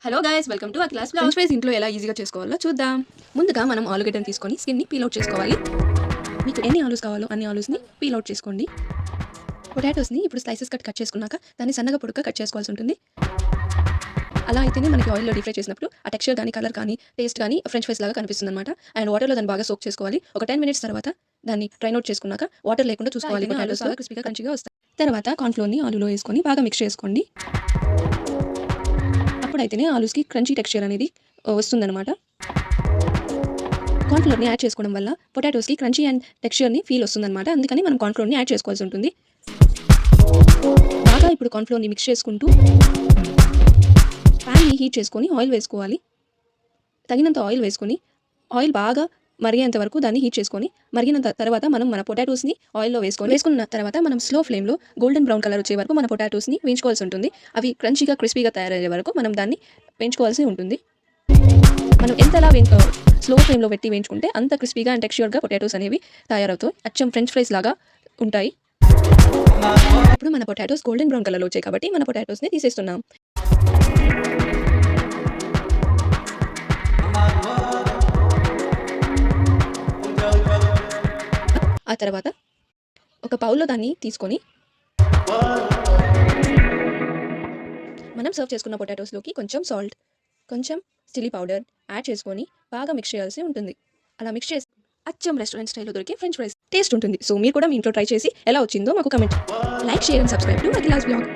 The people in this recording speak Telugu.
Hello guys, welcome to Akhila's blog. French fries ఇంట్లో ఎలా ఈజీగా చేసుకోవాలో చూద్దాం. ముందుగా మనం ఆలుగడ్డను తీసుకొని స్కిన్ని పీల్ అవుట్ చేసుకోవాలి. మీకు ఎన్ని ఆలూస్ కావాలో అన్ని ఆలూస్ని పీల్ అవుట్ చేసుకోండి. పొటాటోస్ని ఇప్పుడు స్లైసెస్ కట్ చేసుకున్నాక దాన్ని సన్నగా పొడుగ్గా కట్ చేసుకోవాల్సి ఉంటుంది. అలా అయితేనే మనకి ఆయిల్లో డీప్ ఫ్రై చేసినప్పుడు ఆ టెక్స్చర్ కానీ కలర్ కానీ టేస్ట్ కానీ ఫ్రెంచ్ ఫ్రైస్ లాగా కనిపిస్తుంది అనమాట. అండ్ వాటర్లో దాన్ని బాగా సోక్ చేసుకోవాలి. ఒక 10 minutes తర్వాత దాన్ని డ్రైన్ అవుట్ చేసుకున్నాక వాటర్ లేకుండా చూసుకోవాలి. పొటాటోస్ బాగా క్రిస్పీగా క్రంచిగా వస్తాయి. తర్వాత కార్న్ఫ్లోర్ని ఆలూలో వేసుకొని బాగా మిక్స్ చేసుకోండి. అప్పుడైతేనే ఆలూస్కి క్రంచీ టెక్స్చర్ అనేది వస్తుందన్నమాట. కార్న్ఫ్లోర్ని యాడ్ చేసుకోవడం వల్ల పొటాటోస్కి క్రంచీ అండ్ టెక్స్చర్ని ఫీల్ వస్తుందన్నమాట. అందుకని మనం కార్న్ఫ్లోర్ని యాడ్ చేసుకోవాల్సి ఉంటుంది. బాగా ఇప్పుడు కార్న్ఫ్లోర్ని మిక్స్ చేసుకుంటూ ప్యాన్ని హీట్ చేసుకొని ఆయిల్ వేసుకోవాలి. తగినంత ఆయిల్ వేసుకొని ఆయిల్ బాగా మరిగేంత వరకు దాన్ని హీట్ చేసుకొని మరిగిన తర్వాత మనం మన పొటాటోస్ని ఆయిల్లో వేసుకున్న తర్వాత మనం స్లో ఫ్లేమ్లో గోల్డెన్ బ్రౌన్ కలర్ వచ్చే వరకు మన పొటాటోస్ని వేయించుకోవాల్సి ఉంటుంది. అవి క్రంచీగా క్రిస్పీగా తయారయ్యే వరకు మనం దాన్ని వేయించుకోవాల్సి ఉంటుంది. మనం ఎంతలా స్లో ఫ్లేమ్లో పెట్టి వేయించుకుంటే అంత క్రిస్పీగా అండ్ టెక్స్చర్గా పొటాటోస్ అనేవి తయారవుతాయి. అచ్చం ఫ్రెంచ్ ఫ్రైస్ లాగా ఉంటాయి. ఇప్పుడు మన పొటాటోస్ గోల్డెన్ బ్రౌన్ కలర్లో వచ్చాయి కాబట్టి మన పొటాటోస్ని తీసేస్తున్నాం. ఆ తర్వాత ఒక బౌల్లో దాన్ని తీసుకొని మనం సర్వ్ చేసుకున్న పొటాటోస్లోకి కొంచెం సాల్ట్, కొంచెం చిల్లీ పౌడర్ యాడ్ చేసుకొని బాగా మిక్స్ చేయాల్సి ఉంటుంది. అలా మిక్స్ చేసి అచ్చం రెస్టారెంట్ స్టైల్లో దొరికే ఫ్రెంచ్ ఫ్రైస్ టేస్ట్ ఉంటుంది. సో మీరు కూడా మీ ఇంట్లో ట్రై చేసి ఎలా వచ్చిందో మాకు comment. Like, share and subscribe to Akhila's blog.